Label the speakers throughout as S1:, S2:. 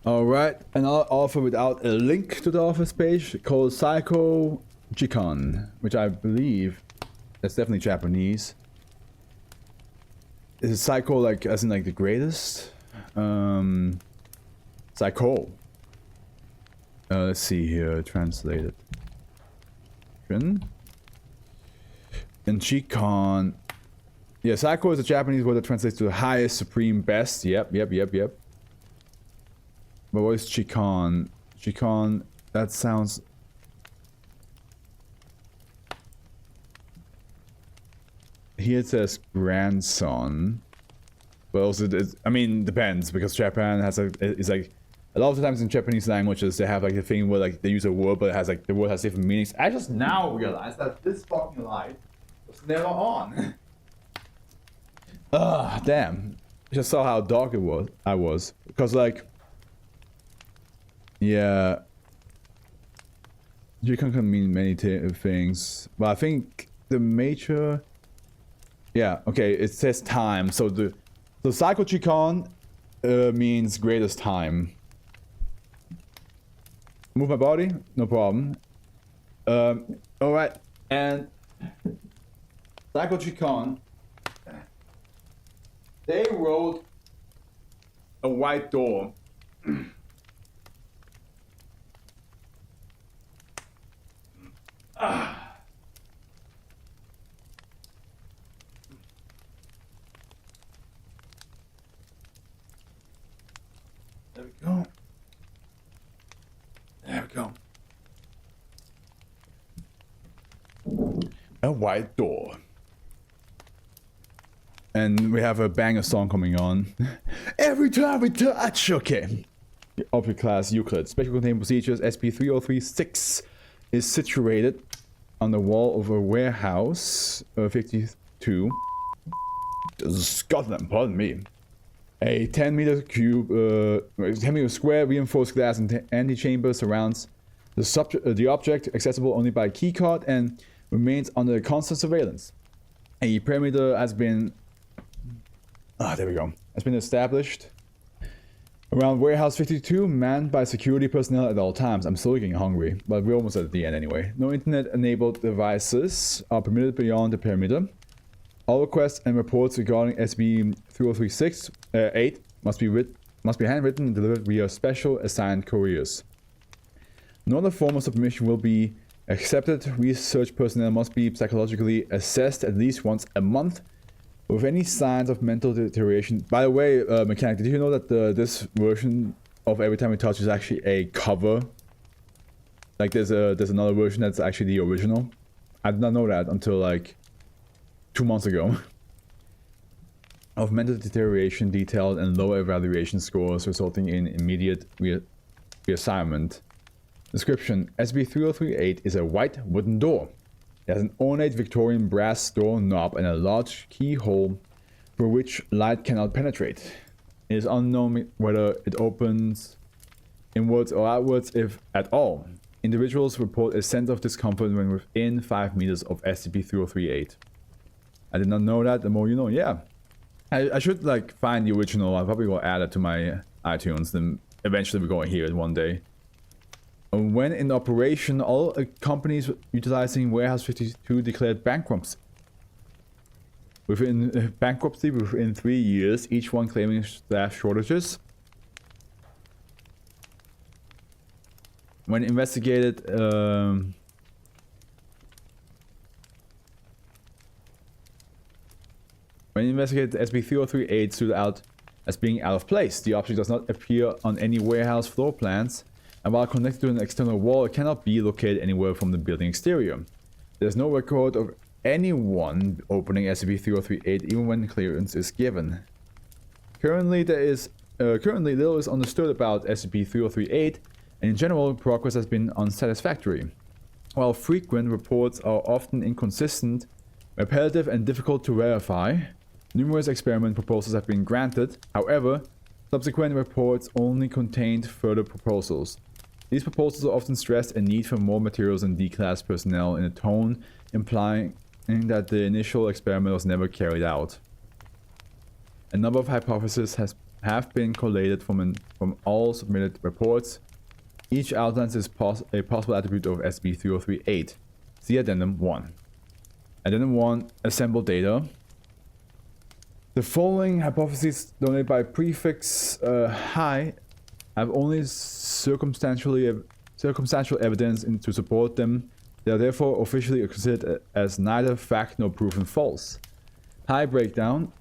S1: Alright, another offer without a link to the office page called Psycho Jikon, which I believe that's definitely Japanese. Is it psycho like as in like the greatest? Psycho. Let's see here, translated. And Jikon. Yeah, Psycho is a Japanese word that translates to the highest, supreme, best. Yep. But what is Jikon? Jikon, that sounds... Here it says grandson. But also, I mean, depends, because Japan has a... It's like... A lot of the times in Japanese languages, they have like the thing where like they use a word, but it has like... The word has different meanings. I just now realized that this fucking light was never on. Ah, damn. I just saw how dark it was. I was. Because like... Yeah, Jikon can mean many things, but I think the major, yeah, okay, it says time. So the Psycho Jikon means greatest time. Move my body, no problem. All right, and Psycho Jikon, they wrote a white door. There we go. There we go. A white door. And we have a banger song coming on. Every time we touch, okay. The object class Euclid. Special containment procedures SCP-3036 is situated on the wall of a warehouse 52. Scotland, pardon me. A 10 meter cube, 10 meter square reinforced glass antechamber surrounds the object, accessible only by keycard, and remains under constant surveillance. A perimeter has been there we go. Has been established around warehouse 52, manned by security personnel at all times. I'm still getting hungry, but we're almost at the end anyway. No internet-enabled devices are permitted beyond the perimeter. All requests and reports regarding SCP-3036 8 must be handwritten and delivered via special assigned couriers. No other form of submission will be accepted. Research personnel must be psychologically assessed at least once a month with any signs of mental deterioration. By the way, Mechanic, did you know that this version of Every Time We Touch is actually a cover? Like there's another version that's actually the original. I did not know that until like 2 months ago. Of mental deterioration, detailed and low evaluation scores resulting in immediate reassignment. Description: SCP-3038 is a white wooden door. It has an ornate Victorian brass door knob and a large keyhole through which light cannot penetrate. It is unknown whether it opens inwards or outwards, if at all. Individuals report a sense of discomfort when within 5 meters of SCP-3038. I did not know that. The more you know. Yeah. I should like find the original. I'll probably go add it to my iTunes. Then eventually we're going to hear it one day. When in operation, all companies utilizing Warehouse 52 declared bankruptcy. Within 3 years, each one claiming staff shortages. When investigated, SCP-3038 stood out as being out of place. The object does not appear on any warehouse floor plans, and while connected to an external wall, it cannot be located anywhere from the building exterior. There's no record of anyone opening SCP-3038 even when clearance is given. Currently little is understood about SCP-3038, and in general, progress has been unsatisfactory. While frequent reports are often inconsistent, repetitive and difficult to verify, numerous experiment proposals have been granted. However, subsequent reports only contained further proposals. These proposals often stressed a need for more materials and D-class personnel in a tone implying that the initial experiment was never carried out. A number of hypotheses have been collated from all submitted reports. Each outlines a possible attribute of SCP-3038. See Addendum 1. Addendum 1, assembled data. The following hypotheses donated by prefix high have only circumstantial evidence to support them. They are therefore officially considered as neither fact nor proven false. High breakdown.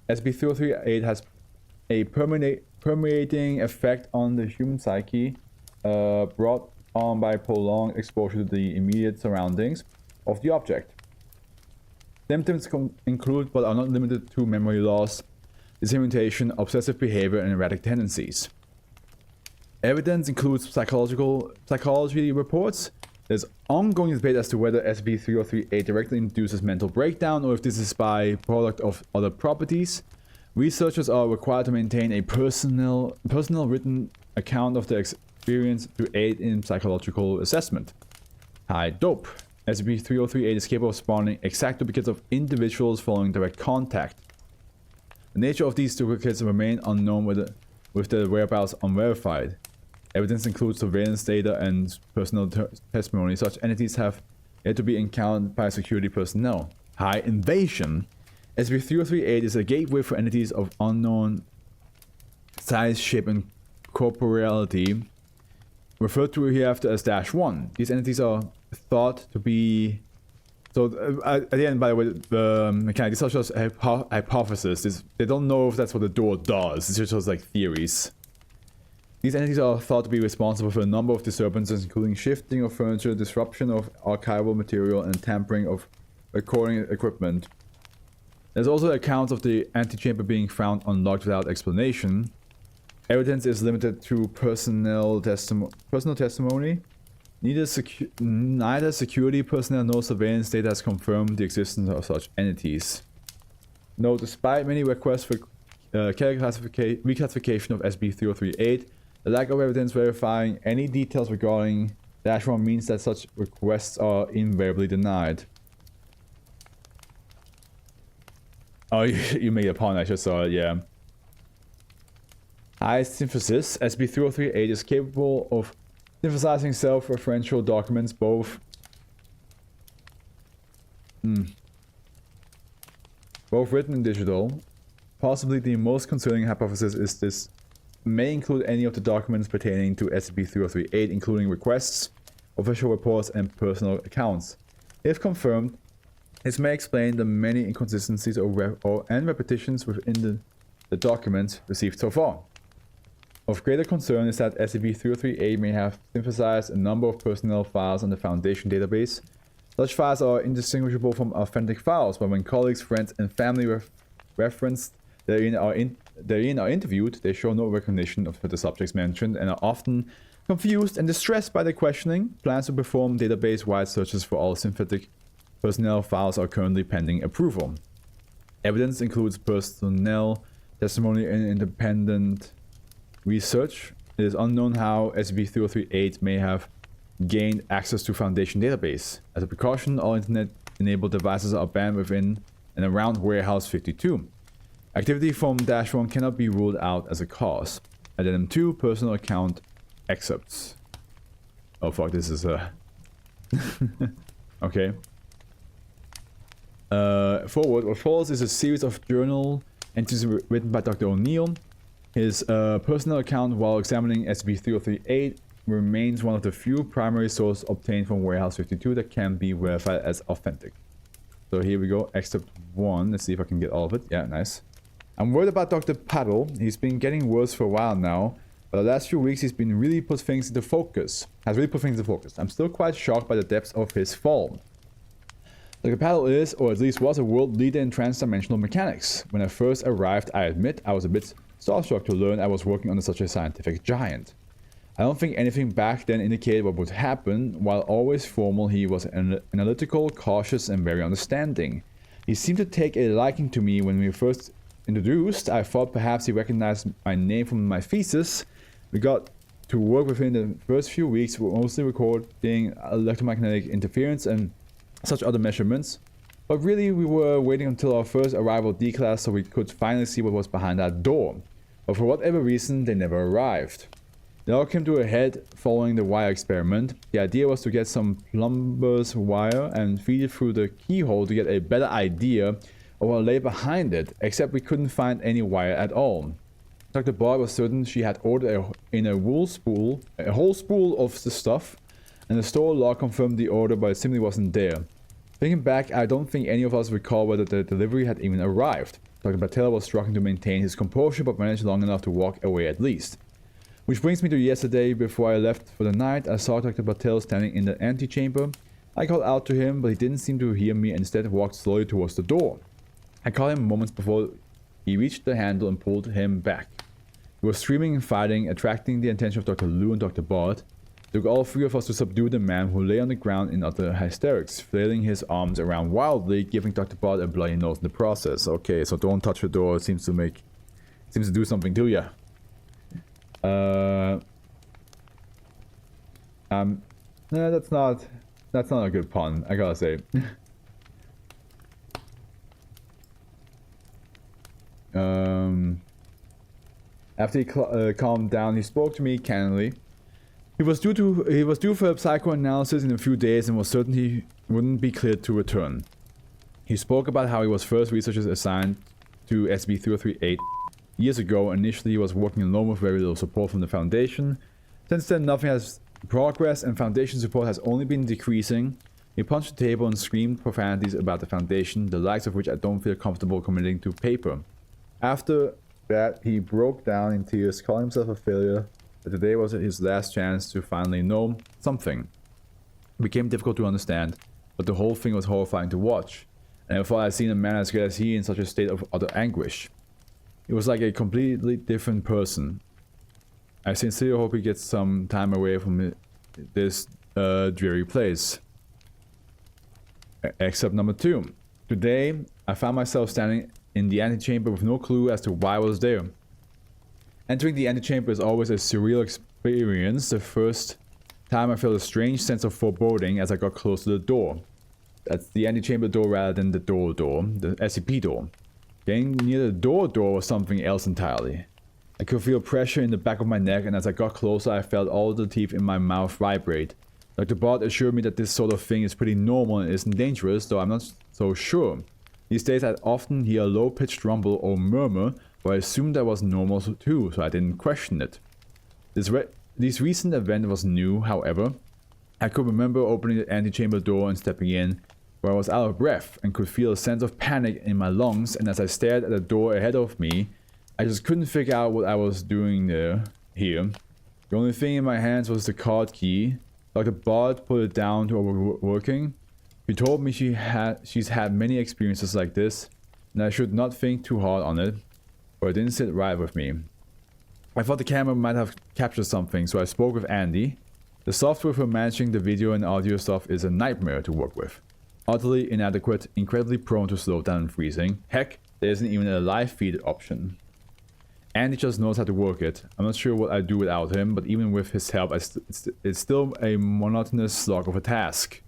S1: SCP-3038 has a permeating effect on the human psyche, brought on by prolonged exposure to the immediate surroundings of the object. Symptoms include but are not limited to memory loss, disorientation, obsessive behavior, and erratic tendencies. Evidence includes psychology reports. There's ongoing debate as to whether SCP-3038 directly induces mental breakdown or if this is by product of other properties. Researchers are required to maintain a personal written account of their experience to aid in psychological assessment. High dope. SCP-3038 is capable of spawning exact duplicates of individuals following direct contact. The nature of these duplicates remain unknown with their whereabouts unverified. Evidence includes surveillance data and personal testimony. Such entities have yet to be encountered by security personnel. High invasion. SCP-3038 is a gateway for entities of unknown size, shape, and corporeality, referred to hereafter as -1. These entities are thought to be... So, at the end, by the way, the mechanic, these are just hypotheses. They don't know if that's what the door does. It's just like theories. These entities are thought to be responsible for a number of disturbances, including shifting of furniture, disruption of archival material, and tampering of recording equipment. There's also accounts of the antechamber being found unlocked without explanation. Evidence is limited to personal testimony. Neither security personnel nor surveillance data has confirmed the existence of such entities. Note, despite many requests for reclassification of SCP-3038, the lack of evidence verifying any details regarding -1 means that such requests are invariably denied. Oh, you made a pun, I just saw it, yeah. High synthesis. SCP-3038 is capable of synthesizing self-referential documents, both written and digital. Possibly the most concerning hypothesis is this may include any of the documents pertaining to SCP-3038, including requests, official reports, and personal accounts. If confirmed, this may explain the many inconsistencies and repetitions within the documents received so far. Of greater concern is that SCP-3038 may have synthesized a number of personnel files on the Foundation database. Such files are indistinguishable from authentic files, but when colleagues, friends, and family referenced therein are interviewed, they show no recognition of the subjects mentioned and are often confused and distressed by the questioning. Plans to perform database-wide searches for all synthetic personnel files are currently pending approval. Evidence includes personnel testimony and independent research. It is unknown how SCP-3038 may have gained access to Foundation database. As a precaution, all internet-enabled devices are banned within and around Warehouse 52. Activity from -1 cannot be ruled out as a cause. Addendum 2, personal account excerpts. Oh fuck, this is okay. Forward. What follows is a series of journal entries written by Dr. O'Neill. His personal account while examining SCP-3038 remains one of the few primary sources obtained from Warehouse 52 that can be verified as authentic. So here we go, excerpt 1. Let's see if I can get all of it. Yeah, nice. I'm worried about Dr. Paddle. He's been getting worse for a while now, but the last few weeks he's been really put things into focus. I'm still quite shocked by the depths of his fall. Dr. Paddle is, or at least was, a world leader in transdimensional mechanics. When I first arrived, I admit I was a bit starstruck to learn I was working under such a scientific giant. I don't think anything back then indicated what would happen. While always formal, he was analytical, cautious, and very understanding. He seemed to take a liking to me when we were first introduced. I thought perhaps he recognized my name from my thesis. We got to work within the first few weeks, mostly recording electromagnetic interference and such other measurements. But really, we were waiting until our first arrival at D-Class so we could finally see what was behind that door. But for whatever reason, they never arrived. It all came to a head following the wire experiment. The idea was to get some plumber's wire and feed it through the keyhole to get a better idea of what lay behind it, except we couldn't find any wire at all. Dr. Bard was certain she had ordered a whole spool of the stuff, and the store log confirmed the order, but it simply wasn't there. Thinking back, I don't think any of us recall whether the delivery had even arrived. Dr. Patel was struggling to maintain his composure, but managed long enough to walk away at least. Which brings me to yesterday. Before I left for the night, I saw Dr. Patel standing in the antechamber. I called out to him, but he didn't seem to hear me and instead walked slowly towards the door. I caught him moments before he reached the handle and pulled him back. He was screaming and fighting, attracting the attention of Dr. Liu and Dr. Bard. It took all three of us to subdue the man, who lay on the ground in utter hysterics, flailing his arms around wildly, giving Dr. Bard a bloody nose in the process. Okay, so don't touch the door. It seems to do something to you. No, that's not a good pun, I gotta say. After he calmed down, he spoke to me candidly. He was due for a psychoanalysis in a few days and was certain he wouldn't be cleared to return. He spoke about how he was first researcher assigned to SCP-3038 years ago. Initially, he was working alone with very little support from the Foundation. Since then, nothing has progressed and Foundation support has only been decreasing. He punched the table and screamed profanities about the Foundation, the likes of which I don't feel comfortable committing to paper. After that, he broke down in tears, calling himself a failure, that today was his last chance to finally know something. It became difficult to understand, but the whole thing was horrifying to watch, and I thought I'd seen a man as good as he in such a state of utter anguish. It was like a completely different person. I sincerely hope he gets some time away from this dreary place. Except number 2. Today, I found myself standing in the antechamber with no clue as to why I was there. Entering the antechamber is always a surreal experience. The first time I felt a strange sense of foreboding as I got close to the door. That's the antechamber door rather than the door, the SCP door. Getting near the door was something else entirely. I could feel pressure in the back of my neck, and as I got closer I felt all the teeth in my mouth vibrate. Dr. Bard assured me that this sort of thing is pretty normal and isn't dangerous, though I'm not so sure. These days I'd often hear a low-pitched rumble or murmur, but I assumed that was normal too, so I didn't question it. This recent event was new, however. I could remember opening the antechamber door and stepping in, where I was out of breath and could feel a sense of panic in my lungs, and as I stared at the door ahead of me, I just couldn't figure out what I was doing here. The only thing in my hands was the card key. Dr. Bard put it down to overworking. He told me she's had many experiences like this, and I should not think too hard on it, but it didn't sit right with me. I thought the camera might have captured something, so I spoke with Andy. The software for managing the video and audio stuff is a nightmare to work with. Utterly inadequate, incredibly prone to slow down and freezing. Heck, there isn't even a live feed option. Andy just knows how to work it. I'm not sure what I'd do without him, but even with his help, it's still a monotonous slog of a task.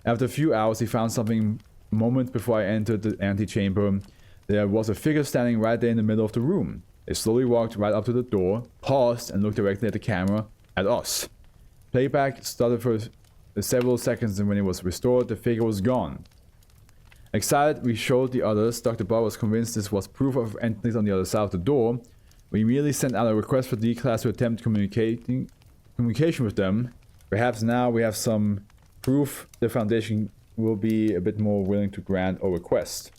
S1: After a few hours, he found something moments before I entered the antechamber. There was a figure standing right there in the middle of the room. It slowly walked right up to the door, paused, and looked directly at the camera, at us. Playback started for several seconds, and when it was restored, the figure was gone. Excited, we showed the others. Dr. Bard was convinced this was proof of entities on the other side of the door. We immediately sent out a request for D-Class to attempt communication with them. Perhaps now we have some proof the Foundation will be a bit more willing to grant our request.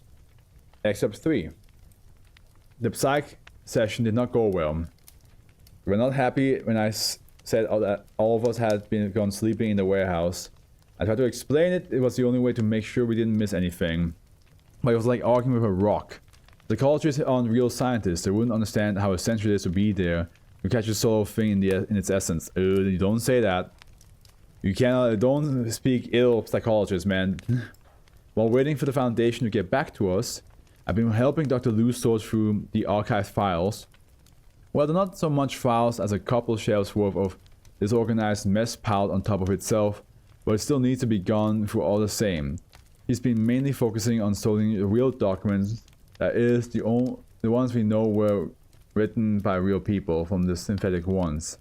S1: Except 3. The psych session did not go well. We were not happy when I said that all of us had gone sleeping in the warehouse. I tried to explain it. It was the only way to make sure we didn't miss anything. But it was like arguing with a rock. Psychologists aren't real scientists. They wouldn't understand how essential it is to be there to catch this sort of thing in its essence. You don't say that. You cannot. Don't speak ill of psychologists, man. While waiting for the Foundation to get back to us, I've been helping Dr. Liu sort through the archived files. Well, they're not so much files as a couple shelves worth of disorganized mess piled on top of itself, but it still needs to be gone through all the same. He's been mainly focusing on storing the real documents, that is, the ones we know were written by real people from the synthetic ones.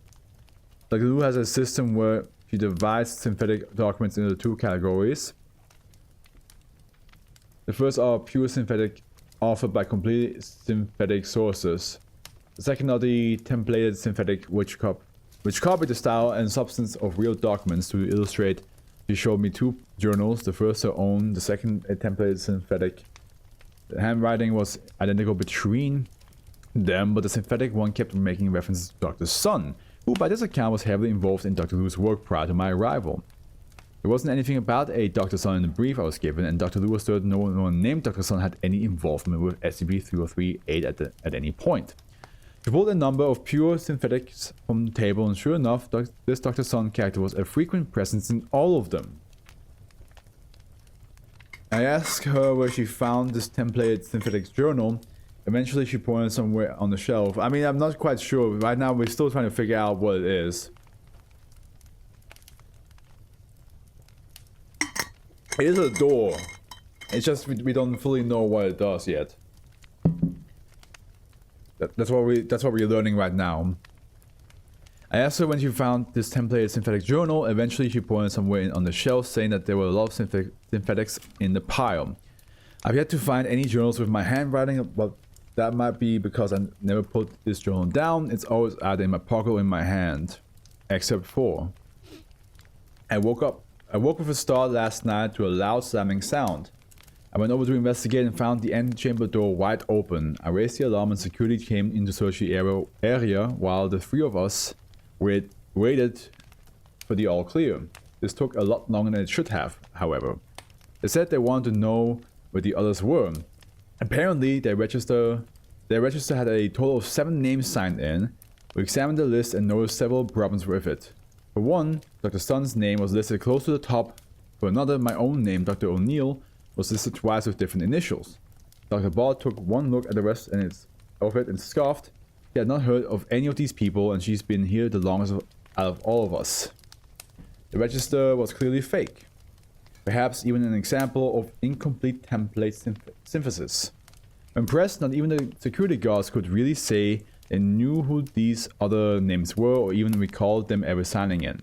S1: Dr. Lu has a system where she divides synthetic documents into two categories. The first are pure synthetic, offered by completely synthetic sources. The second are the templated synthetic, which copy the style and substance of real documents. To illustrate, she showed me two journals, the first her own, the second a templated synthetic. The handwriting was identical between them, but the synthetic one kept making references to Dr. Sun, who by this account was heavily involved in Dr. Lu's work prior to my arrival. There wasn't anything about a Dr. Sun in the brief I was given, and Dr. Lu was certain no one named Dr. Sun had any involvement with SCP-3038 at any point. She pulled a number of pure synthetics from the table, and sure enough, this Dr. Sun character was a frequent presence in all of them. I asked her where she found this templated synthetic journal. Eventually she pointed somewhere on the shelf. I mean, I'm not quite sure. Right now we're still trying to figure out what it is. It is a door. It's just we don't fully know what it does yet. That's what we're learning right now. I asked her when she found this templated synthetic journal. Eventually she pointed somewhere on the shelf, saying that there were a lot of synthetics in the pile. I've yet to find any journals with my handwriting, but that might be because I never put this journal down. It's always either in my pocket or in my hand. Except for... I woke with a start last night to a loud slamming sound. I went over to investigate and found the antechamber door wide open. I raised the alarm and security came in to search the area while the three of us waited for the all clear. This took a lot longer than it should have, however. They said they wanted to know where the others were. Apparently, their register had a total of 7 names signed in. We examined the list and noticed several problems with it. For one, Dr. Sun's name was listed close to the top. For another, my own name, Dr. O'Neill, was listed twice with different initials. Dr. Ball took one look at the rest of it and scoffed. He had not heard of any of these people, and she's been here the longest out of all of us. The register was clearly fake. Perhaps even an example of incomplete template synthesis. When pressed, not even the security guards could really say they knew who these other names were or even recalled them ever signing in.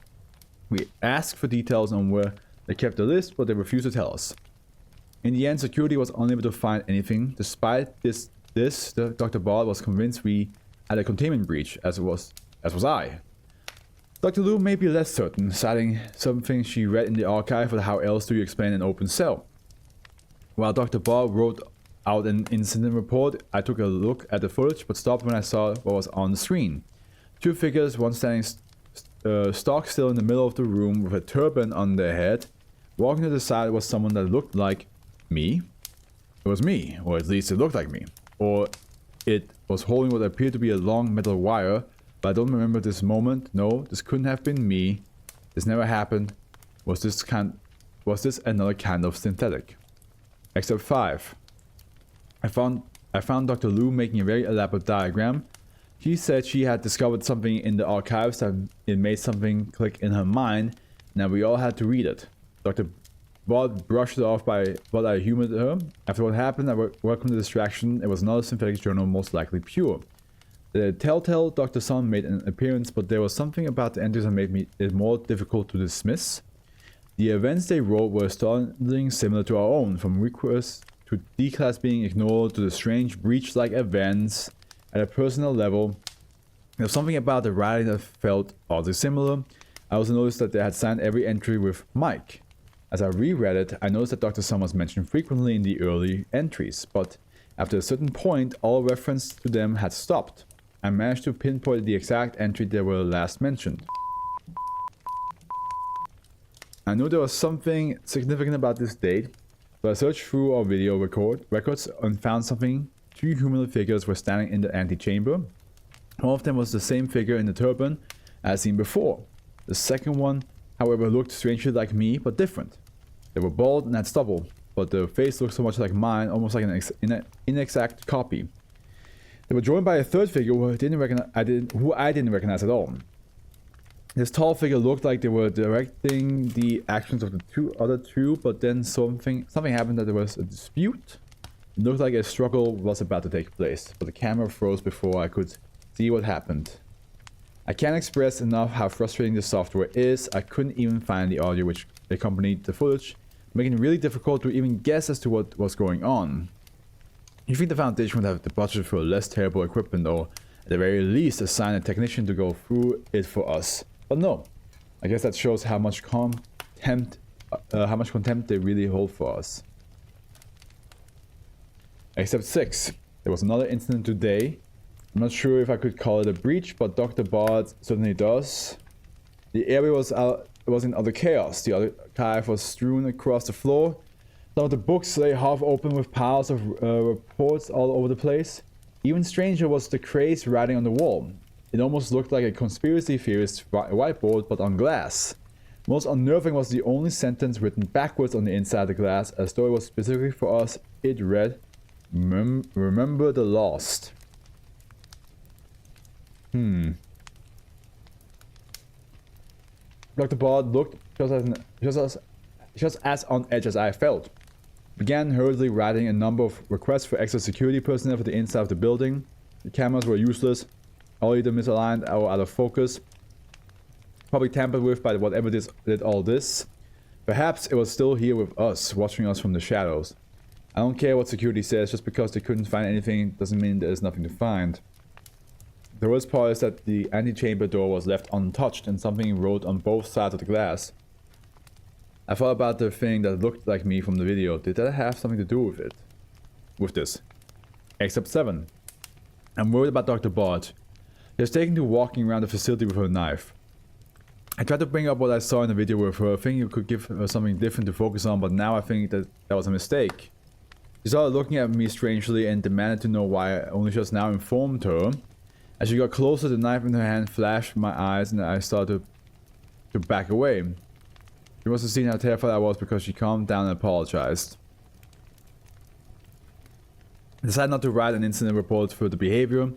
S1: We asked for details on where they kept the list, but they refused to tell us. In the end, security was unable to find anything. Despite this, Dr. Ball was convinced we had a containment breach, as was I. Dr. Lu may be less certain, citing something she read in the archive, but how else do you explain an open cell? While Dr. Ball wrote out an incident report, I took a look at the footage, but stopped when I saw what was on the screen. 2 figures, one standing stock still in the middle of the room with a turban on their head. Walking to the side was someone that looked like me. It was me, or at least it looked like me. Or it was holding what appeared to be a long metal wire, but I don't remember this moment. No, this couldn't have been me. This never happened. Was this another kind of synthetic? Except 5. I found Dr. Lu making a very elaborate diagram. She said she had discovered something in the archives that it made something click in her mind. Now we all had to read it. Dr. Bott brushed it off but I humored her. After what happened, I welcomed the distraction. It was another synthetic journal, most likely pure. The telltale Dr. Sun made an appearance, but there was something about the entries that made it more difficult to dismiss. The events they wrote were startling similar to our own, from requests to D-class being ignored to the strange breach-like events. At a personal level, there was something about the writing that felt oddly similar. I also noticed that they had signed every entry with Mike. As I reread it, I noticed that Dr. Sun was mentioned frequently in the early entries, but after a certain point, all reference to them had stopped. I managed to pinpoint the exact entry they were last mentioned. I knew there was something significant about this date, so I searched through our video records and found something. 2 humanoid figures were standing in the antechamber. One of them was the same figure in the turban I had seen before. The second one, however, looked strangely like me, but different. They were bald and had stubble, but the face looked so much like mine, almost like an inexact copy. They were joined by a third figure who I didn't recognize at all. This tall figure looked like they were directing the actions of the other two, but then something happened that there was a dispute. It looked like a struggle was about to take place, but the camera froze before I could see what happened. I can't express enough how frustrating this software is. I couldn't even find the audio which accompanied the footage, making it really difficult to even guess as to what was going on. You think the Foundation would have the budget for less terrible equipment, or at the very least assign a technician to go through it for us. But no. I guess that shows how much contempt they really hold for us. Except 6. There was another incident today. I'm not sure if I could call it a breach, but Dr. Bard certainly does. The area was in utter chaos. The archive was strewn across the floor. Some of the books lay half open with piles of reports all over the place. Even stranger was the crazed writing on the wall. It almost looked like a conspiracy theorist whiteboard, but on glass. Most unnerving was the only sentence written backwards on the inside of the glass, as though it was specifically for us. It read, "Remember the lost." Dr. Bard looked just as on edge as I felt. Began hurriedly writing a number of requests for extra security personnel for the inside of the building. The cameras were useless, all either misaligned or out of focus. Probably tampered with by whatever did all this. Perhaps it was still here with us, watching us from the shadows. I don't care what security says, just because they couldn't find anything doesn't mean there's nothing to find. The worst part is that the antechamber door was left untouched and something wrote on both sides of the glass. I thought about the thing that looked like me from the video. Did that have something to do with it? With this? Except 7. I'm worried about Dr. Bard. She was taken to walking around the facility with her knife. I tried to bring up what I saw in the video with her, thinking it could give her something different to focus on, but now I think that was a mistake. She started looking at me strangely and demanded to know why I only just now informed her. As she got closer, the knife in her hand flashed from my eyes and I started to back away. She must have seen how terrified I was because she calmed down and apologized. I decided not to write an incident report for the behavior.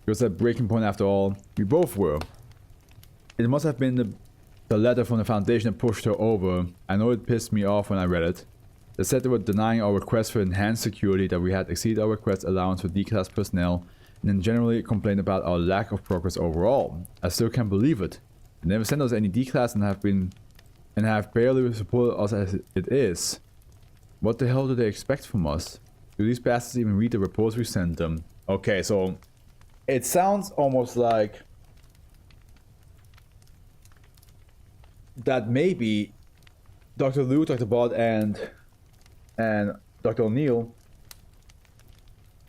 S1: It was a breaking point after all. We both were. It must have been the letter from the Foundation that pushed her over. I know it pissed me off when I read it. They said they were denying our request for enhanced security, that we had exceeded our request allowance for D-class personnel, and then generally complained about our lack of progress overall. I still can't believe it. They never sent us any D-class and have barely supported us as it is. What the hell do they expect from us? Do these bastards even read the reports we sent them? Okay, so it sounds almost like that maybe Dr. Liu, Dr. Bard, and Dr. O'Neill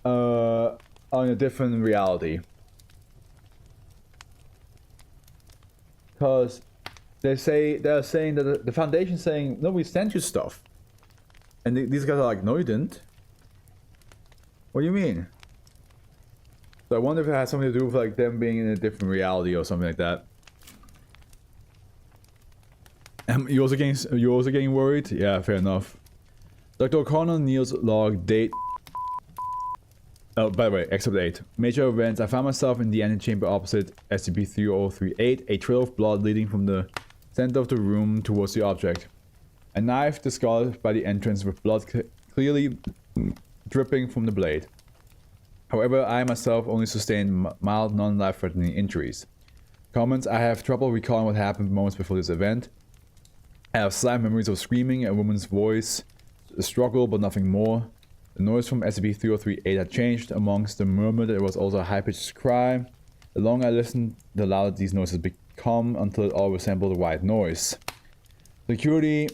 S1: are in a different reality. Because they're saying that the Foundation's saying, no, we sent you stuff. And these guys are like, no, you didn't. What do you mean? So I wonder if it has something to do with like them being in a different reality or something like that. You also getting worried? Yeah, fair enough. Dr. O'Connor, Neil's log, date. Oh, by the way, except 8. Major events. I found myself in the antechamber opposite SCP-3038, a trail of blood leading from the center of the room towards the object. A knife discarded by the entrance with blood clearly dripping from the blade. However, I myself only sustained mild, non-life-threatening injuries. Comments: I have trouble recalling what happened moments before this event. I have slight memories of screaming, a woman's voice, a struggle, but nothing more. The noise from SCP-3038 had changed. Amongst the murmur, there was also a high-pitched cry. The longer I listened, the louder these noises become, until it all resembled a white noise. Security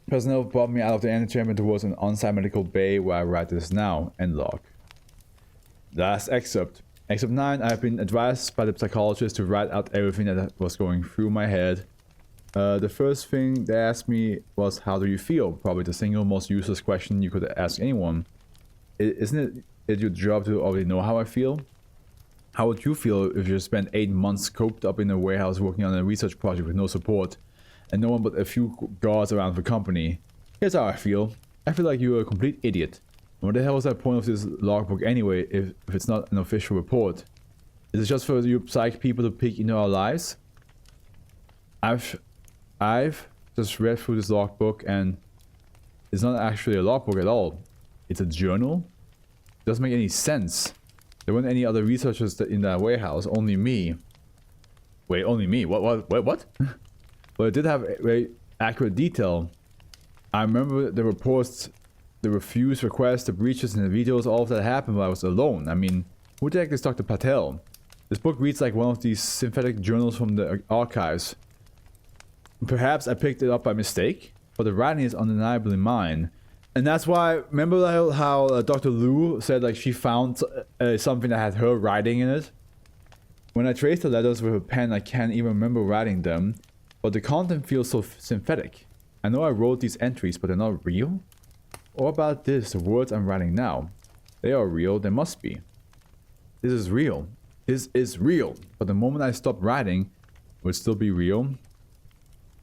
S1: personnel brought me out of the antechamber towards an on-site medical bay where I write this now. End log. Last excerpt. Excerpt 9. I have been advised by the psychologist to write out everything that was going through my head. The first thing they asked me was, how do you feel? Probably the single most useless question you could ask anyone. Isn't it your job to already know how I feel? How would you feel if you spent 8 months coped up in a warehouse working on a research project with no support, and no one but a few guards around the company? Here's how I feel. I feel like you're a complete idiot. What the hell is the point of this logbook anyway if it's not an official report? Is it just for you psych people to peek into our lives? I've just read through this logbook and it's not actually a logbook at all. It's a journal. It doesn't make any sense. There weren't any other researchers in that warehouse, only me. Wait, only me? What? But it did have very accurate detail. I remember the reports, the refused requests, the breaches in the videos, all of that happened while I was alone. I mean, who the heck is Dr. Patel? This book reads like one of these synthetic journals from the archives. Perhaps I picked it up by mistake, but the writing is undeniably mine. And that's why, remember how Dr. Liu said like she found something that had her writing in it? When I traced the letters with a pen, I can't even remember writing them, but the content feels so synthetic. I know I wrote these entries, but they're not real? Or about this, the words I'm writing now. They are real, they must be. This is real. This is real. But the moment I stop writing, will it still be real?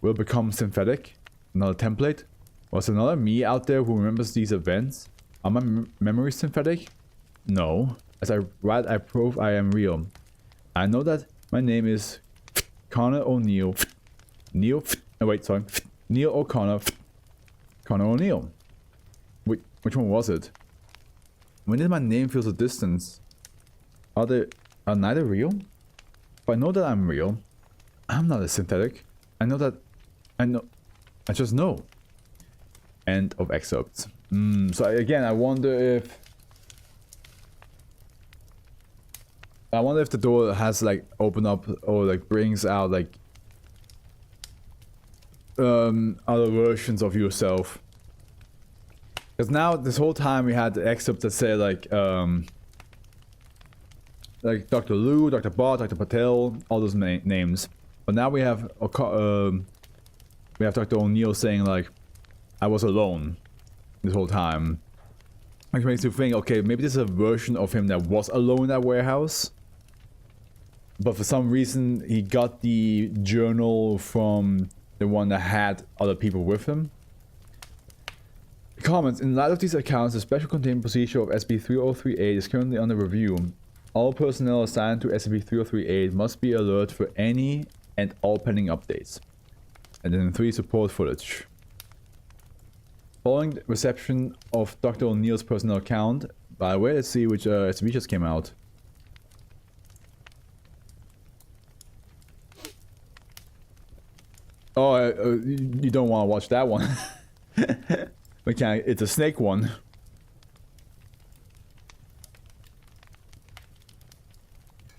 S1: Will it become synthetic? Another template? Was another me out there who remembers these events? Are my memories synthetic? No. As I write, I prove I am real. I know that my name is Connor O'Neill. Neil O'Connor. Connor O'Neill. Which one was it? When did my name feel so distant? Are neither real? But I know that I'm real. I'm not a synthetic. I just know. End of excerpts. So again, I wonder if the door has like opened up or like brings out like other versions of yourself. Because now this whole time we had the excerpts that say like Dr. Liu, Dr. Bot, Dr. Patel, all those names. But now we have Dr. O'Neill saying like, I was alone this whole time. Which makes you think, okay, maybe this is a version of him that was alone in that warehouse. But for some reason, he got the journal from the one that had other people with him. Comments. In light of these accounts, the special containment procedure of SCP-3038 is currently under review. All personnel assigned to SCP-3038 must be alert for any and all pending updates. And then 3 support footage. Following the reception of Dr. O'Neill's personal account, by the way, let's see which SCP just came out. Oh, you don't want to watch that one. It's a snake one.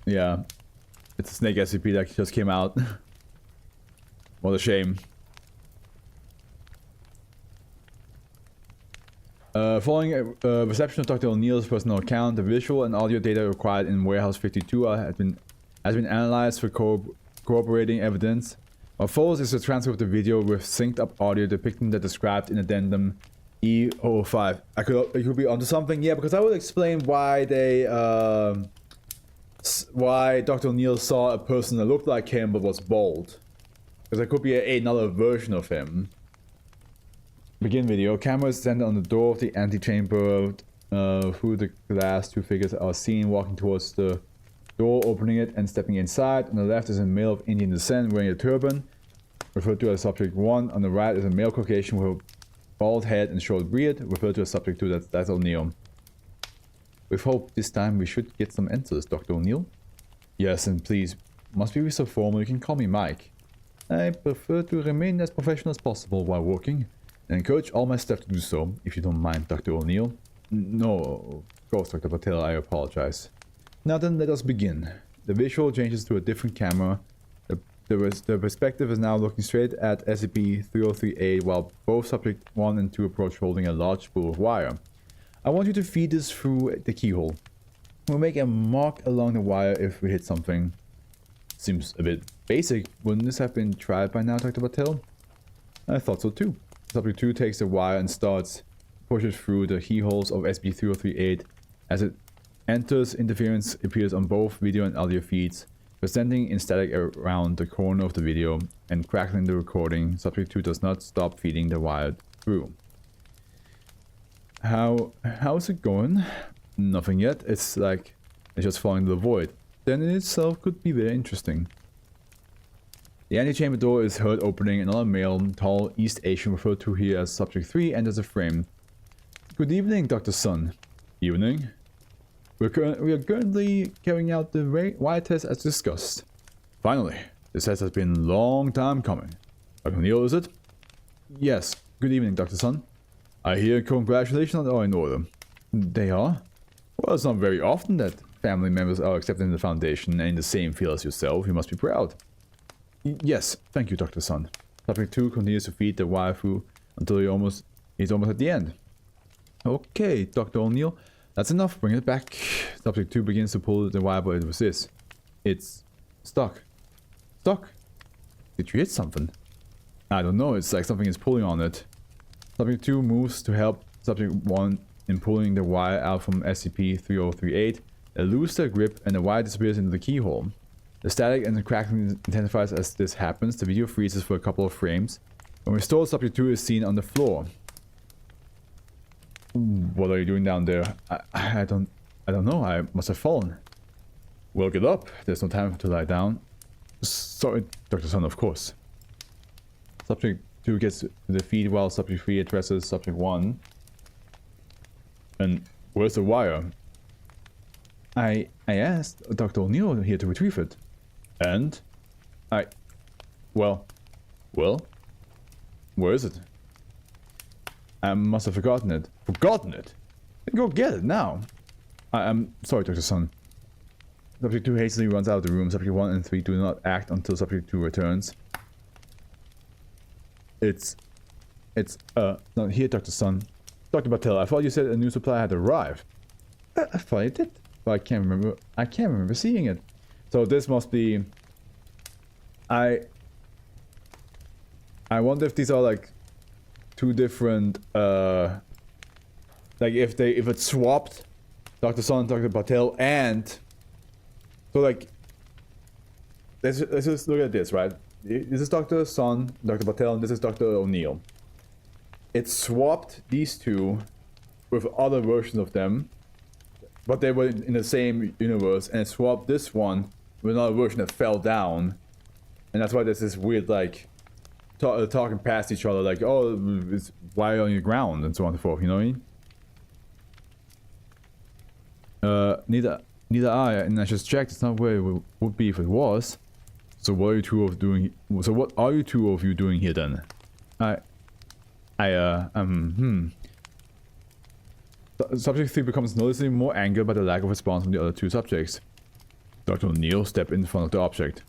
S1: Yeah, it's a snake SCP that just came out. What a shame. Following reception of Dr. O'Neill's personal account, the visual and audio data required in Warehouse 52 has been analyzed for corroborating evidence. What follows is a transcript of the video with synced up audio depicting the described in addendum E005. I could be onto something, yeah, because I will explain why why Dr. O'Neill saw a person that looked like him but was bald. Because there could be another version of him. Begin video. Camera is centered on the door of the antechamber. Through the glass, 2 figures are seen walking towards the door, opening it and stepping inside. On the left is a male of Indian descent wearing a turban, referred to as subject 1. On the right is a male Caucasian with a bald head and short beard, referred to as subject 2. That's O'Neill. With hope this time we should get some answers, Dr. O'Neill. Yes, and please, must we be so formal? You can call me Mike. I prefer to remain as professional as possible while working, and encourage all my staff to do so, if you don't mind, Dr. O'Neill. No, of course, Dr. Patel, I apologize. Now then, let us begin. The visual changes to a different camera. The perspective is now looking straight at SCP-3038 while both subject 1 and 2 approach holding a large spool of wire. I want you to feed this through the keyhole. We'll make a mark along the wire if we hit something. Seems a bit basic. Wouldn't this have been tried by now, Dr. Patel? I thought so too. Subject 2 takes the wire and starts pushes through the keyholes of SCP-3038. As it enters, interference appears on both video and audio feeds, presenting in static around the corner of the video and crackling the recording. Subject 2 does not stop feeding the wire through. How's it going? Nothing yet. It's just falling to the void. Then in itself could be very interesting. The antechamber door is heard opening. Another male, tall East Asian, referred to here as Subject 3, enters the frame. Good evening, Dr. Sun. Evening. We are currently carrying out the wire test as discussed. Finally, this test has been a long time coming. O'Neill, is it? Yes. Good evening, Dr. Sun. I hear congratulations are in order. They are? Well, it's not very often that family members are accepted in the Foundation and in the same field as yourself. You must be proud. Yes, thank you, Dr. Sun. Subject 2 continues to feed the wire through until he's almost at the end. Okay, Dr. O'Neill, that's enough. Bring it back. Subject 2 begins to pull the wire, but it resists. It's stuck. Stuck? Did you hit something? I don't know. It's like something is pulling on it. Subject 2 moves to help Subject 1 in pulling the wire out from SCP-3038. They lose their grip and the wire disappears into the keyhole. The static and the cracking intensifies as this happens. The video freezes for a couple of frames. When restored, Subject 2 is seen on the floor. What are you doing down there? I don't know. I must have fallen. Well, get up. There's no time to lie down. Sorry, Dr. Sun, of course. Subject 2 gets to the feed while Subject 3 addresses Subject 1. And where's the wire? I asked Dr. O'Neill here to retrieve it. And? Well, where is it? I must have forgotten it. Forgotten it? Then go get it now. I'm sorry, Dr. Sun. Subject 2 hastily runs out of the room. Subject 1 and 3 do not act until Subject 2 returns. Not here, Dr. Sun. Dr. Patel, I thought you said a new supply had arrived. I thought it did, but I can't remember seeing it. So this must be... I wonder if these are like two different, like if it's swapped, Dr. Sun, Dr. Patel, and... So like, let's just look at this, right? This is Dr. Sun, Dr. Patel, and this is Dr. O'Neill. It swapped these two with other versions of them, but they were in the same universe, and it swapped this one with another version that fell down. And that's why there's this weird, like, talking past each other, like, oh, it's why on your ground, and so on and so forth, you know what I mean? Neither I, and I just checked, it's not where it would be if it was. So what are you two of doing? So what are you two of you doing here then? Subject 3 becomes noticeably more angered by the lack of response from the other two subjects. Dr. O'Neill, step in front of the object.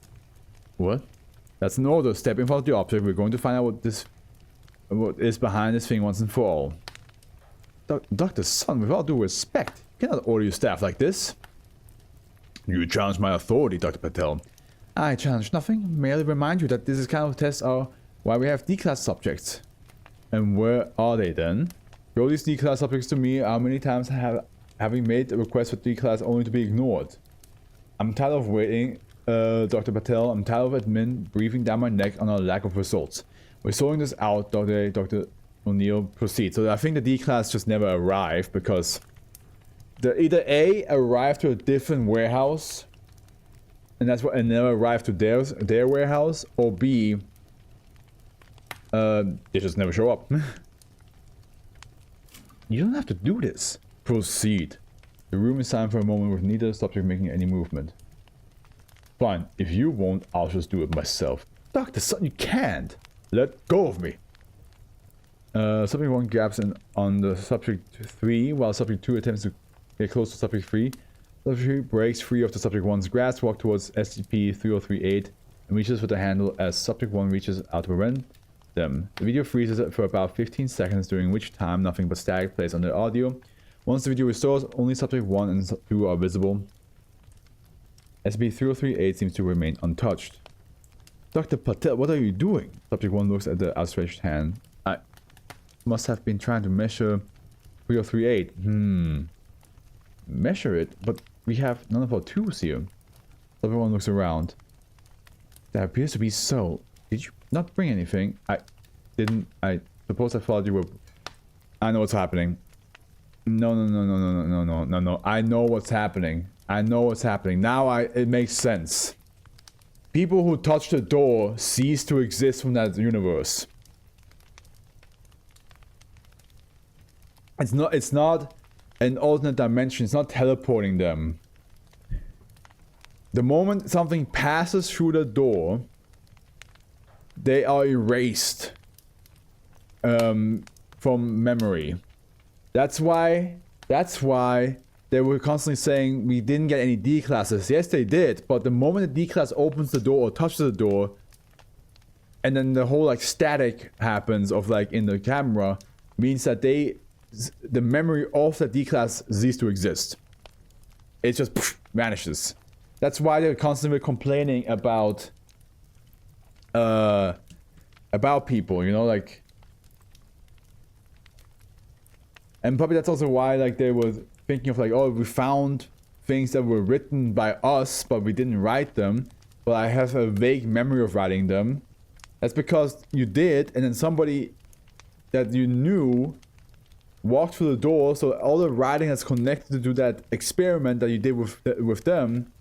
S1: What? That's an order. Step in front of the object. We're going to find out what is behind this thing once and for all. Dr. Sun, with all due respect, you cannot order your staff like this. You challenge my authority, Dr. Patel. I challenge nothing. Merely remind you that this kind of tests are why we have D-class subjects. And where are they then? Show these D-class subjects to me. How many times having made a request for D-class only to be ignored? I'm tired of waiting, Dr. Patel. I'm tired of admin breathing down my neck on a lack of results. We're sorting this out, Dr. O'Neill proceeds. So I think the D-class just never arrived because they either A, arrived to a different warehouse, and that's what, and never arrived to their warehouse, or B, they just never show up. You don't have to do this. Proceed. The room is silent for a moment with neither subject making any movement. Fine. If you won't, I'll just do it myself. Dr. Sun, you can't. Let go of me. Subject 1 grabs on the Subject 3 while Subject 2 attempts to get close to Subject 3. Subject 3 breaks free of the Subject 1's grasp, walks towards SCP-3038 and reaches for the handle as Subject 1 reaches out to prevent them. The video freezes for about 15 seconds, during which time nothing but static plays on the audio. Once the video restores, only Subject 1 and 2 are visible. SCP-3038 seems to remain untouched. Dr. Patel, what are you doing? Subject 1 looks at the outstretched hand. I must have been trying to measure 3038. Measure it? But we have none of our tools here. Subject 1 looks around. That appears to be so. Did you not bring anything? I suppose I thought you were... I know what's happening. No. I know what's happening. Now it makes sense. people who touch the door cease to exist from that universe. It's not an alternate dimension. It's not teleporting them. The moment something passes through the door, they are erased from memory. That's why they were constantly saying we didn't get any D classes. Yes, they did, but the moment the D class opens the door or touches the door, and then the whole like static happens of like in the camera, means that the memory of the D class ceases to exist. It just vanishes. That's why they're constantly complaining about people, you know, like. And probably that's also why, like, they were thinking of, like, oh, we found things that were written by us, but we didn't write them. But I have a vague memory of writing them. That's because you did, and then somebody that you knew walked through the door, so all the writing that's connected to that experiment that you did with them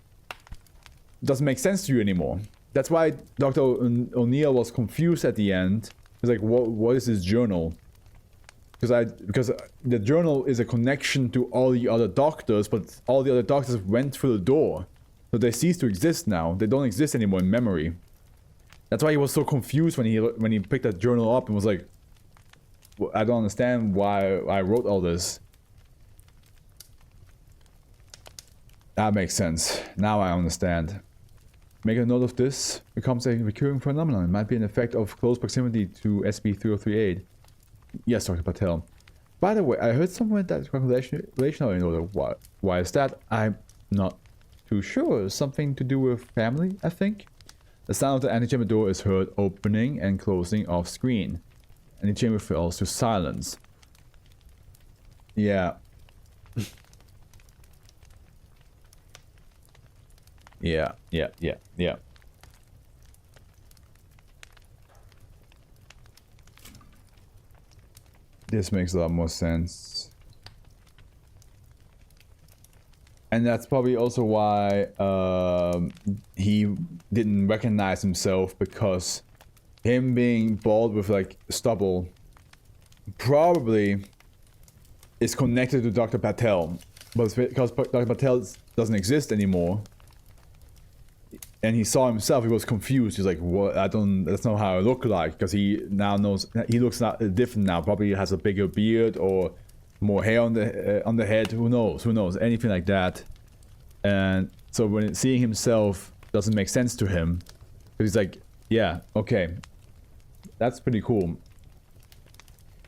S1: doesn't make sense to you anymore. That's why Dr. O'Neill was confused at the end. He's like, what is this journal? Because the journal is a connection to all the other doctors, but all the other doctors went through the door. So they cease to exist now. They don't exist anymore in memory. That's why he was so confused when he picked that journal up and was like, well, I don't understand why I wrote all this. That makes sense. Now I understand. Make a note of this. Becomes a recurring phenomenon. It might be an effect of close proximity to SCP-3038. Yes, Dr. Patel. By the way, I heard somewhere that calculation in order. Why is that? I'm not too sure. Something to do with family, I think. The sound of the antechamber door is heard opening and closing off screen. Antechamber falls to silence. Yeah. Yeah. This makes a lot more sense. And that's probably also why he didn't recognize himself, because him being bald with like stubble probably is connected to Dr. Patel. But because Dr. Patel doesn't exist anymore, and he saw himself, he was confused. He's like, "What? That's not how I look like." Because he now knows he looks different now. Probably has a bigger beard or more hair on the head. Who knows? Who knows? Anything like that. And so when seeing himself doesn't make sense to him, he's like, "Yeah, okay, that's pretty cool."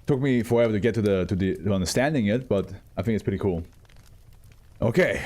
S1: Took me forever to get to understanding it, but I think it's pretty cool. Okay.